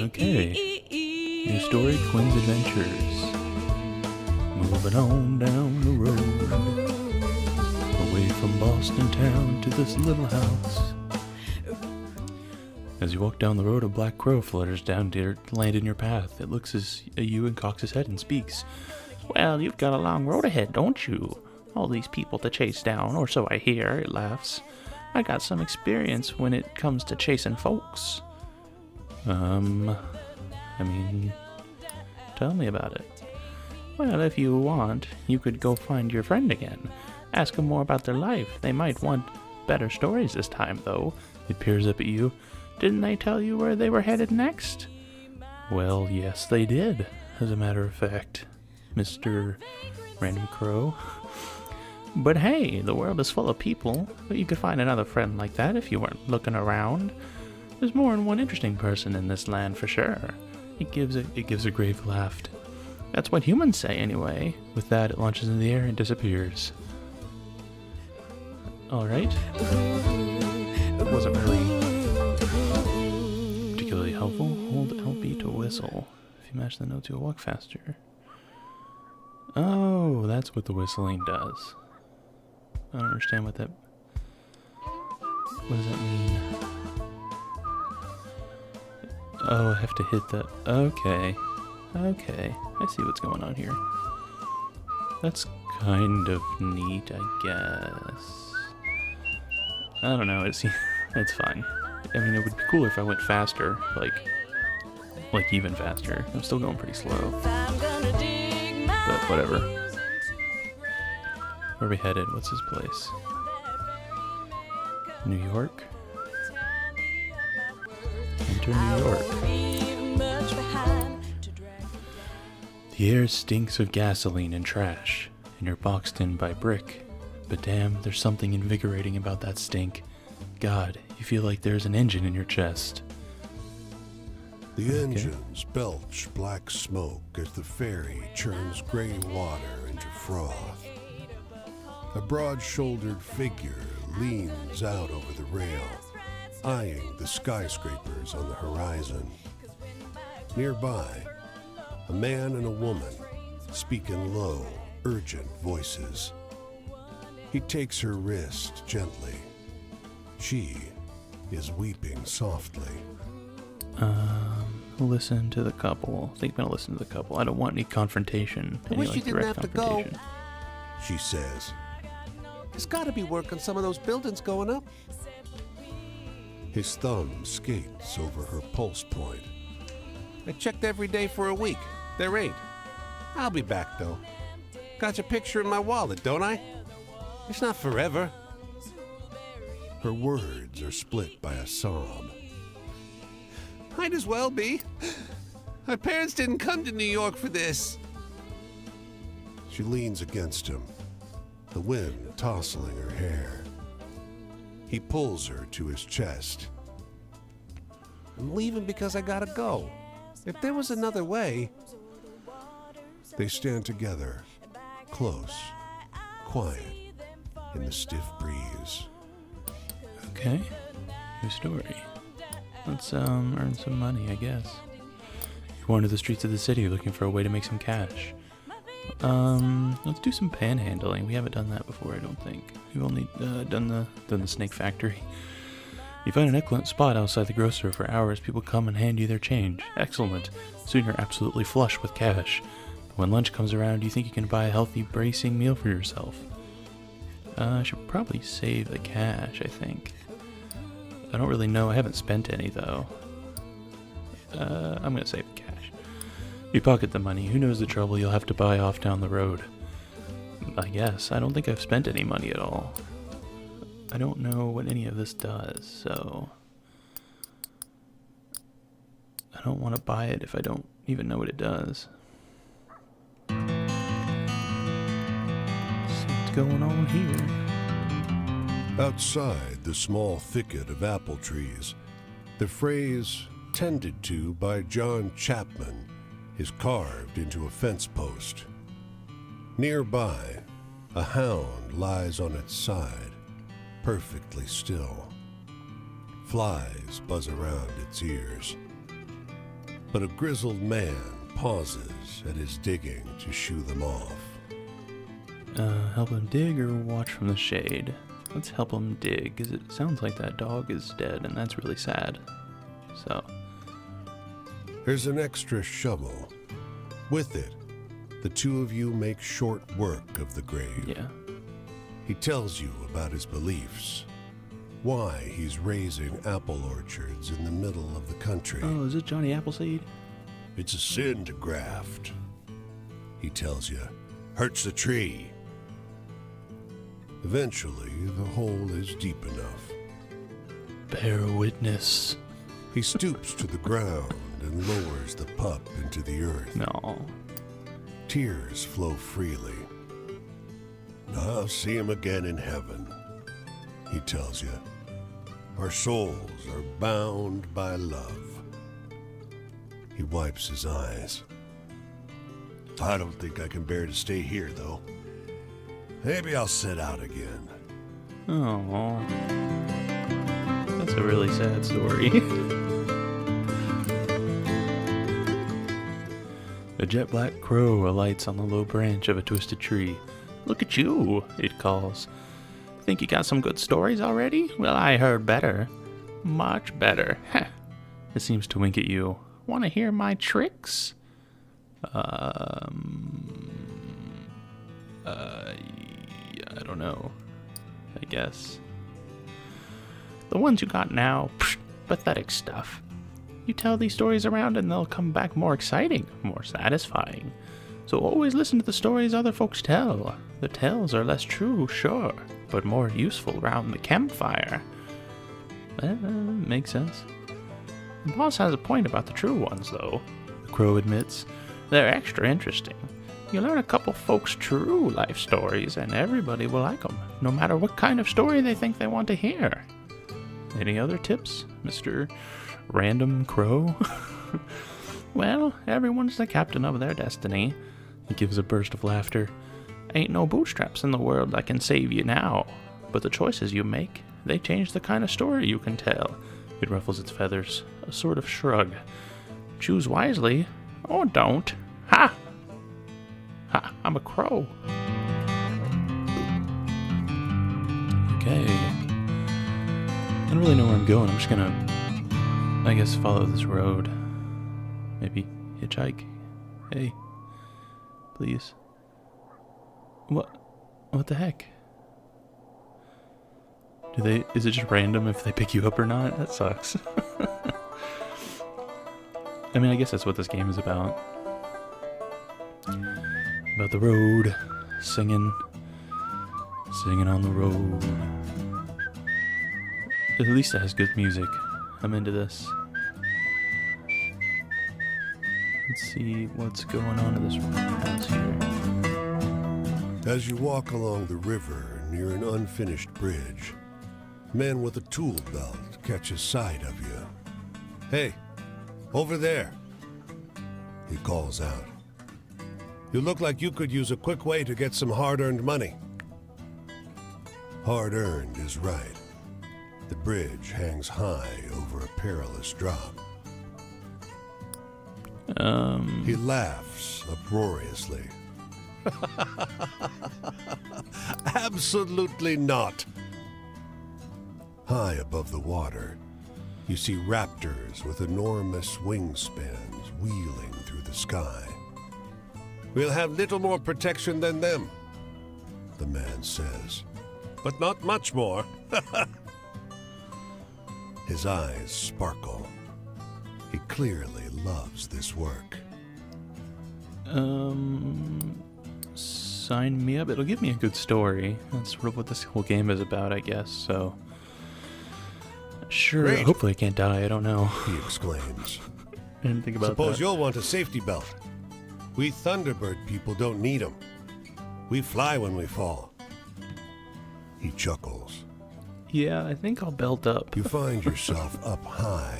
Okay. New story, Quinn's Adventures. Moving on down the road, away from Boston town to this little house. As you walk down the road, a black crow flutters down to land in your path. It looks at you and cocks his head and speaks. Well, you've got a long road ahead, don't you? All these people to chase down, or so I hear, it laughs. I got some experience when it comes to chasing folks. Tell me about it. Well, if you want, you could go find your friend again. Ask them more about their life. They might want better stories this time, though. It peers up at you. Didn't they tell you where they were headed next? Well, yes, they did, as a matter of fact, Mr. Random Crow. But hey, the world is full of people. You could find another friend like that if you weren't looking around. There's more than one interesting person in this land for sure. It gives a grave laugh. That's what humans say anyway. With that, it launches in the air and disappears. Alright. It wasn't very particularly helpful. Hold LB to whistle. If you match the notes, you'll walk faster. Oh, that's what the whistling does. I don't understand what that... What does that mean? Oh, I have to hit that. Okay. Okay. I see what's going on here. That's kind of neat, I guess. I don't know. It's fine. I mean, it would be cooler if I went faster. Like even faster. I'm still going pretty slow. But whatever. Where are we headed? What's this place? New York? Enter New York. The air stinks of gasoline and trash, and you're boxed in by brick. But damn, there's something invigorating about that stink. God, you feel like there's an engine in your chest. The engines belch black smoke as the ferry churns gray water into froth. A broad-shouldered figure leans out over the rail, eyeing the skyscrapers on the horizon. Nearby, a man and a woman speak in low, urgent voices. He takes her wrist gently. She is weeping softly. Listen to the couple. I think I'm gonna listen to the couple. I don't want any confrontation. I wish you didn't have to go. She says. There's gotta be work on some of those buildings going up. His thumb skates over her pulse point. I checked every day for a week. There ain't. I'll be back, though. Got your picture in my wallet, don't I? It's not forever. Her words are split by a sob. Might as well be. My parents didn't come to New York for this. She leans against him, the wind tousling her hair. He pulls her to his chest. I'm leaving because I gotta go. If there was another way... They stand together, close, quiet, in the stiff breeze. Okay, new story. Let's earn some money, I guess. You wander the streets of the city looking for a way to make some cash. Let's do some panhandling. We haven't done that before, I don't think. We've only done the snake factory. You find an excellent spot outside the grocer. For hours, people come and hand you their change. Excellent. Soon you're absolutely flush with cash. When lunch comes around, you think you can buy a healthy, bracing meal for yourself. I should probably save the cash, I think. I don't really know. I haven't spent any, though. I'm going to save the cash. You pocket the money. Who knows the trouble you'll have to buy off down the road. I guess. I don't think I've spent any money at all. I don't know what any of this does, so... I don't want to buy it if I don't even know what it does. See what's going on here. Outside the small thicket of apple trees, the phrase "tended to by John Chapman" is carved into a fence post. Nearby, a hound lies on its side, perfectly still. Flies buzz around its ears. but a grizzled man pauses at his digging to shoo them off. Help him dig or watch from the shade? Let's help him dig, because it sounds like that dog is dead, and that's really sad. So, There's an extra shovel. With it, the two of you make short work of the grave. yeah. He tells you about his beliefs, why he's raising apple orchards in the middle of the country. Oh, is it Johnny Appleseed? It's a sin to graft, he tells you. Hurts the tree. Eventually, the hole is deep enough. Bear witness. He stoops to the ground and lowers the pup into the earth. No. Tears flow freely. I'll see him again in heaven, he tells you. Our souls are bound by love. He wipes his eyes. I don't think I can bear to stay here, though. Maybe I'll set out again. Oh. That's a really sad story. A jet black crow alights on the low branch of a twisted tree. Look at you, it calls. Think you got some good stories already? Well, I heard better. Much better. Heh. It seems to wink at you. Want to hear my tricks? I don't know. I guess. The ones you got now, psh, pathetic stuff. You tell these stories around and they'll come back more exciting, more satisfying. So always listen to the stories other folks tell. The tales are less true, sure, but more useful round the campfire. Makes sense. The boss has a point about the true ones, though, the crow admits. They're extra interesting. You learn a couple folks' true life stories, and everybody will like them, no matter what kind of story they think they want to hear. Any other tips, Mr. Random Crow? Well, everyone's the captain of their destiny. He gives a burst of laughter. Ain't no bootstraps in the world that can save you now, but the choices you make, they change the kind of story you can tell. It ruffles its feathers, a sort of shrug. Choose wisely, or don't. Ha! Ha, I'm a crow. Okay. I don't really know where I'm going. I'm just gonna, I guess, follow this road. Maybe hitchhike. Hey. Please. What the heck? Is it just random if they pick you up or not? That sucks. I mean, I guess that's what this game is about. About the road. Singing on the road. At least it has good music. I'm into this. Let's see what's going on in this house here. As you walk along the river near an unfinished bridge, men with a tool belt catch a sight of you. Hey, over there, he calls out. You look like you could use a quick way to get some hard-earned money. Hard-earned is right. The bridge hangs high over a perilous drop. He laughs uproariously. Absolutely not. High above the water, you see raptors with enormous wingspans wheeling through the sky. We'll have little more protection than them, the man says, but not much more. His eyes sparkle. He clearly loves this work. Sign me up. It'll give me a good story. That's sort of what this whole game is about, I guess, so. Sure, Great. hopefully I can't die, I don't know. He exclaims. I didn't think about Suppose that. you'll want a safety belt. We Thunderbird people don't need them. We fly when we fall. He chuckles. Yeah, I think I'll belt up. You find yourself up high,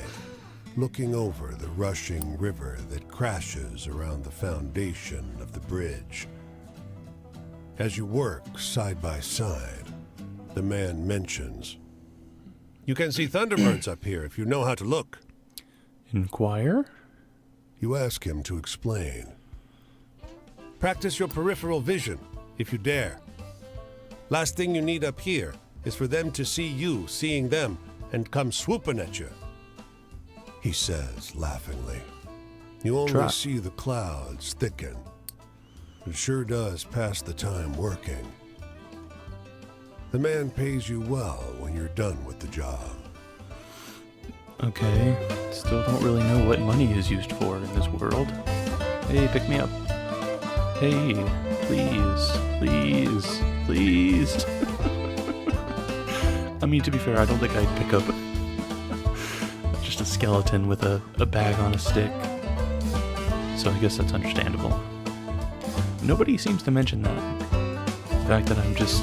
looking over the rushing river that crashes around the foundation of the bridge. As you work side by side, the man mentions, "You can see Thunderbirds up here if you know how to look." Inquire? You ask him to explain. Practice your peripheral vision, if you dare. Last thing you need up here is for them to see you seeing them and come swooping at you. He says, laughingly. You only Try. see the clouds thicken. It sure does pass the time working. The man pays you well when you're done with the job. Okay. Still don't really know what money is used for in this world. Hey, pick me up. Hey, please, please, please. I mean, to be fair, I don't think I'd pick up just a skeleton with a bag on a stick. So I guess that's understandable. Nobody seems to mention that. The fact that I'm just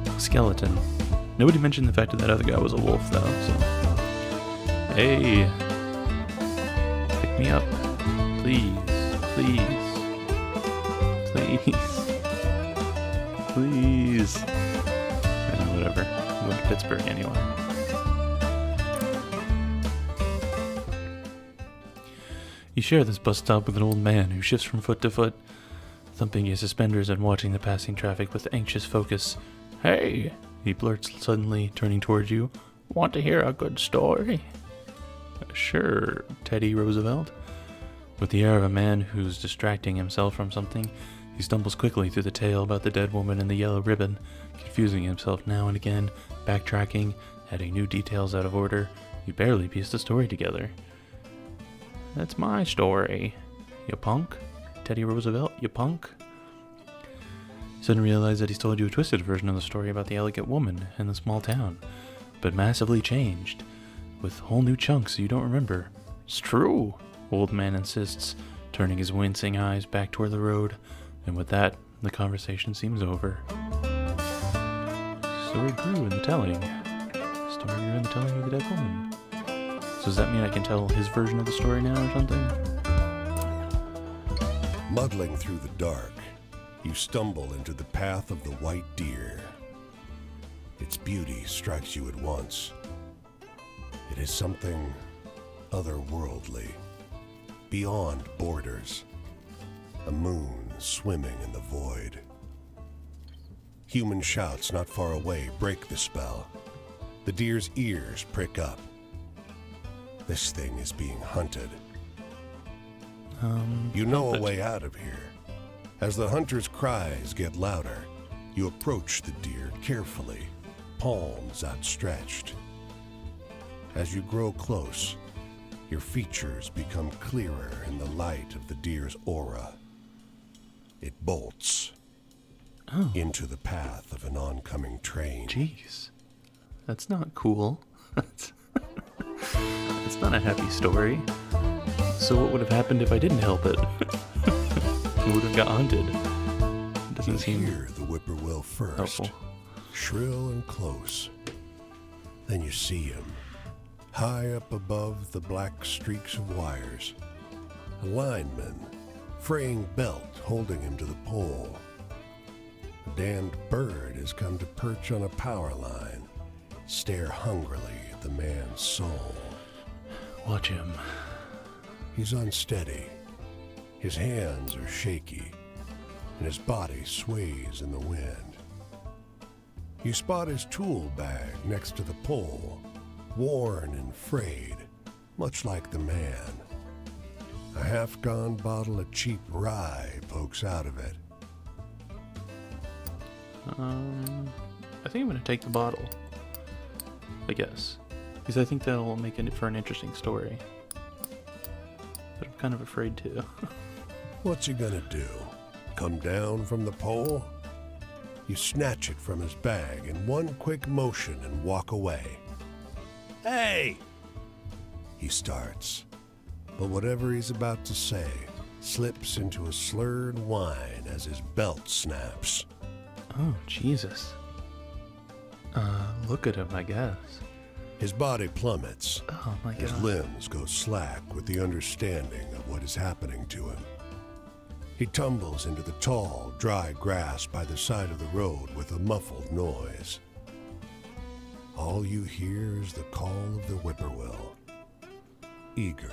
a skeleton. Nobody mentioned the fact that that other guy was a wolf, though, so. Hey. Pick me up. Please. Please. Please. Please. Whatever. I'm going to Pittsburgh anyway. You share this bus stop with an old man who shifts from foot to foot, thumping his suspenders and watching the passing traffic with anxious focus. Hey, he blurts suddenly, turning towards you. Want to hear a good story? Sure, Teddy Roosevelt. With the air of a man who's distracting himself from something, he stumbles quickly through the tale about the dead woman and the yellow ribbon, confusing himself now and again, backtracking, adding new details out of order. You barely piece the story together. That's my story. You punk? Teddy Roosevelt, you punk? You suddenly realize that he's told you a twisted version of the story about the elegant woman in the small town, but massively changed, with whole new chunks you don't remember. It's true, old man insists, turning his wincing eyes back toward the road, and with that, the conversation seems over. Story grew in the telling. Story grew in the telling of the dead woman. So does that mean I can tell his version of the story now or something? Muddling through the dark, you stumble into the path of the white deer. Its beauty strikes you at once. It is something otherworldly, beyond borders. A moon swimming in the void. Human shouts not far away break the spell. The deer's ears prick up. This thing is being hunted. You know a way out of here. As the hunter's cries get louder, you approach the deer carefully, palms outstretched. As you grow close, your features become clearer in the light of the deer's aura. It bolts into the path of an oncoming train. Jeez. That's not cool. It's not a happy story. So what would have happened if I didn't help it? Who would have got hunted? It doesn't You seem hear the whippoorwill first, helpful. shrill and close. Then you see him, high up above the black streaks of wires. A lineman, fraying belt holding him to the pole. A damned bird has come to perch on a power line, stare hungrily at the man's soul. Watch him. He's unsteady. His hands are shaky, and his body sways in the wind. You spot his tool bag next to the pole, worn and frayed, much like the man. A half-gone bottle of cheap rye pokes out of it. I think I'm gonna take the bottle. I guess. Because I think that'll make it for an interesting story. But I'm kind of afraid to. What's he gonna do? Come down from the pole? You snatch it from his bag in one quick motion and walk away. Hey! He starts, but whatever he's about to say slips into a slurred whine as his belt snaps. Oh, Jesus. Look at him, I guess. His body plummets. Oh my His God. limbs go slack with the understanding of what is happening to him. He tumbles into the tall, dry grass by the side of the road with a muffled noise. All you hear is the call of the whippoorwill. Eager,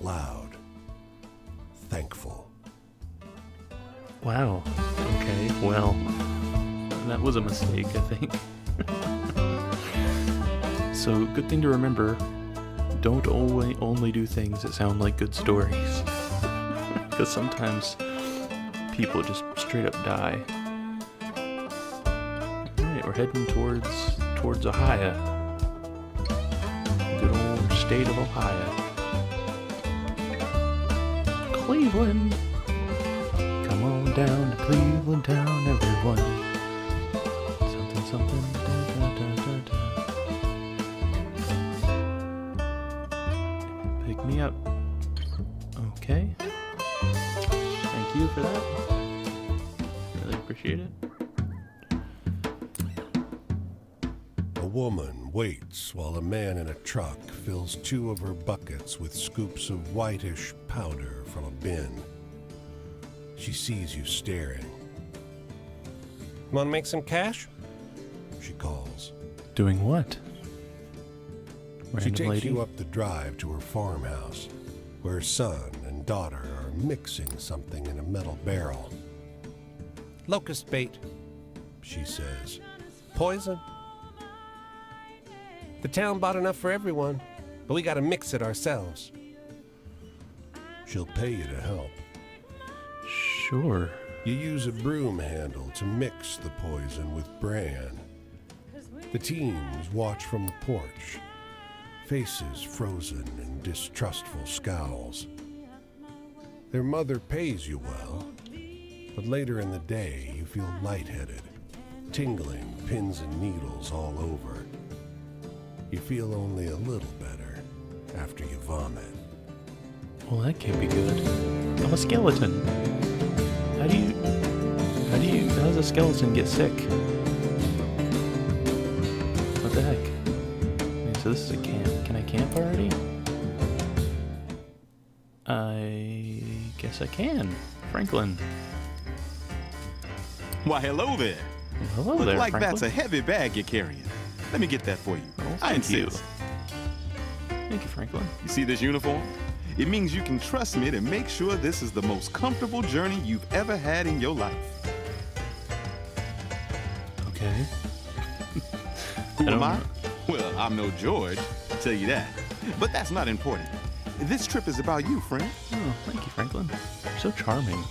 loud, thankful. Wow. Okay, well, that was a mistake, I think. So, good thing to remember, don't only do things that sound like good stories. Because sometimes people just straight up die. Alright, we're heading towards Ohio. Good old state of Ohio. Cleveland! Come on down to Cleveland town, everyone. Something, something, da, da, da, da. Pick me up. Okay. Thank you for that. Really appreciate it. A woman waits while a man in a truck fills 2 of her buckets with scoops of whitish powder from a bin. She sees you staring. Want to make some cash? She calls. Doing what? She Random takes lady? you up the drive to her farmhouse, where her son and daughter are mixing something in a metal barrel. Locust bait. She says, Poison. The town bought enough for everyone, but we gotta mix it ourselves. she'll pay you to help. Sure. You use a broom handle to mix the poison with bran. The teens watch from the porch, faces frozen in distrustful scowls. Their mother pays you well, but later in the day you feel lightheaded, tingling pins and needles all over. You feel only a little better after you vomit. Well, that can't be good. I'm a skeleton. How does a skeleton get sick? What the heck? Okay, so this is a camp. Can I camp already? I guess I can. Franklin. Why, hello there. Well, hello Look there, like Franklin. that's a heavy bag you're carrying. Let me get that for you. Oh, I thank you. insist. Thank you, Franklin. You see this uniform? It means you can trust me to make sure this is the most comfortable journey you've ever had in your life. Okay. Who I am don't I? know. Well, I'm no George, I'll tell you that. But that's not important. This trip is about you, friend. Oh, thank you, Franklin. You're so charming.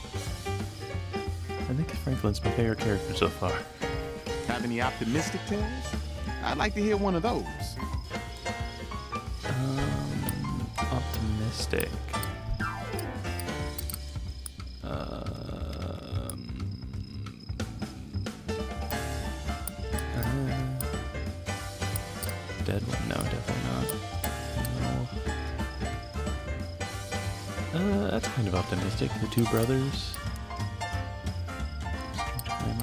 I think Franklin's my favorite character so far. Have any optimistic tales? I'd like to hear one of those. Optimistic. Dead one? No, definitely not. No. That's kind of optimistic. The Two Brothers.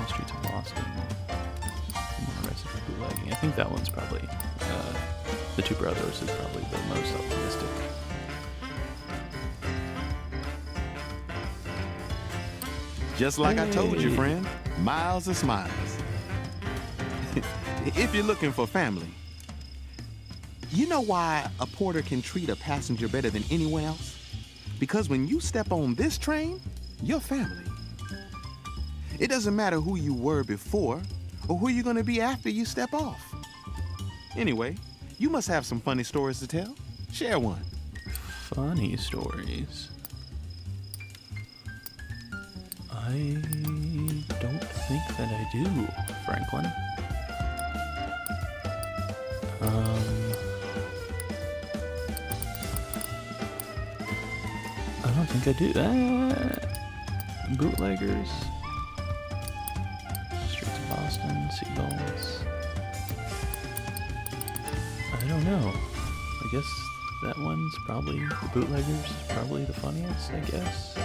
Streets of Boston. Bootlegging. I think that one's probably The Two Brothers is probably the most optimistic. Just like I told you, Hey. friend, miles of smiles. If you're looking for family, you know why a porter can treat a passenger better than anyone else? Because when you step on this train, you're family. It doesn't matter who you were before or who you're gonna be after you step off. Anyway, you must have some funny stories to tell. Share one. Funny stories. I don't think that I do, Franklin. I don't think I do. Bootleggers. Streets of Boston, Seagulls. I don't know. I guess that one's probably, the Bootleggers is probably the funniest, I guess.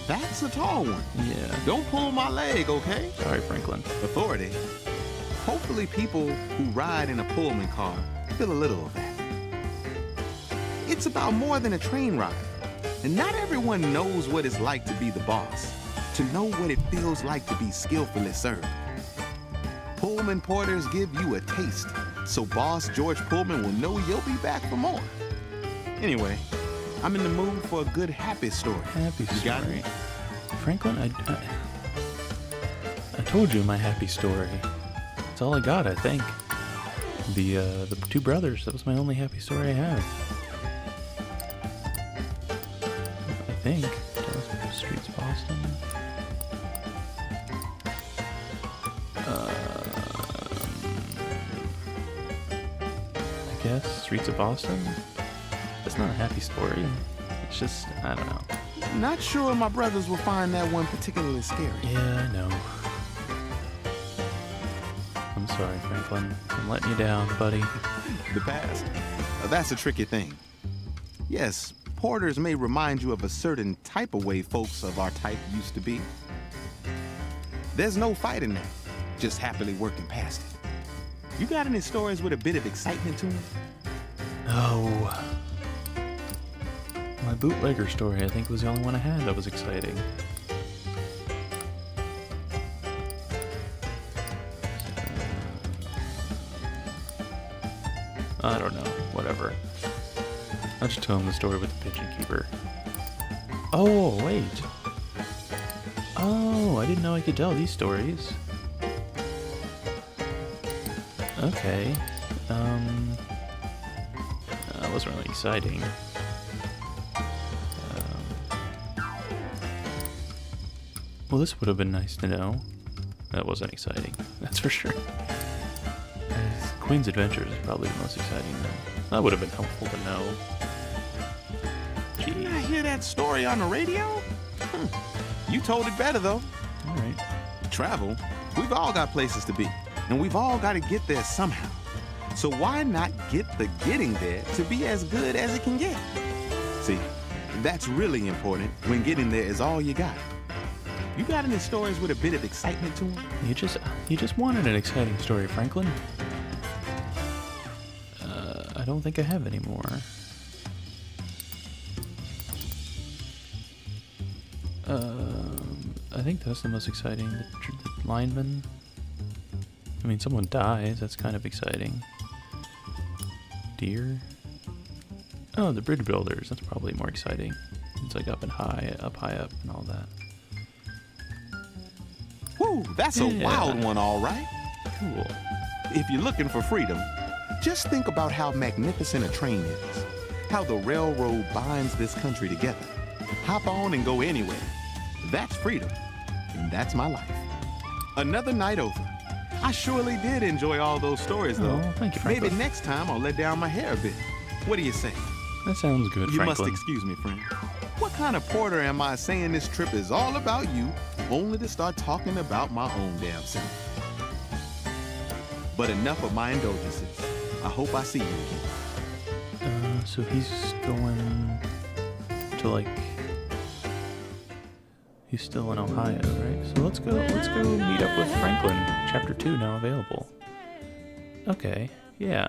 That's a tall one. Yeah. Don't pull my leg, okay? Sorry, Franklin. Authority. Hopefully people who ride in a Pullman car feel a little of that. It's about more than a train ride. And not everyone knows what it's like to be the boss, to know what it feels like to be skillfully served. Pullman porters give you a taste so boss George Pullman will know you'll be back for more. Anyway, I'm in the mood for a good happy story. Happy You got story. it? Franklin, I told you my happy story. That's all I got, I think. The two brothers, that was my only happy story I have. I think. Streets of Boston. I guess Streets of Boston. That's not a happy story. It's just, I don't know. Not sure my brothers will find that one particularly scary. Yeah, I know. I'm sorry, Franklin. I'm letting you down, buddy. The past. That's a tricky thing. Yes, porters may remind you of a certain type of way folks of our type used to be. There's no fight in that, just happily working past it. You got any stories with a bit of excitement to them? Oh. My bootlegger story, I think, was the only one I had that was exciting. I don't know. Whatever. I'll just tell him the story with the pigeon keeper. Oh, wait. Oh, I didn't know I could tell these stories. Okay. That wasn't really exciting. Well, this would have been nice to know. That wasn't exciting, that's for sure. Queen's Adventures is probably the most exciting though. That would have been helpful to know. Didn't I hear that story on the radio? You told it better though. Alright. Travel, we've all got places to be, and we've all got to get there somehow. So why not get the getting there to be as good as it can get? See, that's really important when getting there is all you got. You got any stories with a bit of excitement to them? You just wanted an exciting story, Franklin. I don't think I have any more. I think that's the most exciting. The lineman. I mean, someone dies. That's kind of exciting. Deer. Oh, the bridge builders. That's probably more exciting. It's like up high up, and all that. Whew, that's a Yeah. wild one, all right. Cool. If you're looking for freedom, just think about how magnificent a train is, how the railroad binds this country together. Hop on and go anywhere. That's freedom, and that's my life. Another night over. I surely did enjoy all those stories, though. Oh, thank you, Franklin. Maybe next time I'll let down my hair a bit. What do you say? That sounds good, You Franklin. must excuse me, friend. What kind of porter am I saying this trip is all about you, only to start talking about my own damn self? But enough of my indulgences. I hope I see you again. So he's going to like. He's still in Ohio, right? So let's go meet up with Franklin. Chapter 2 now available. Okay, yeah.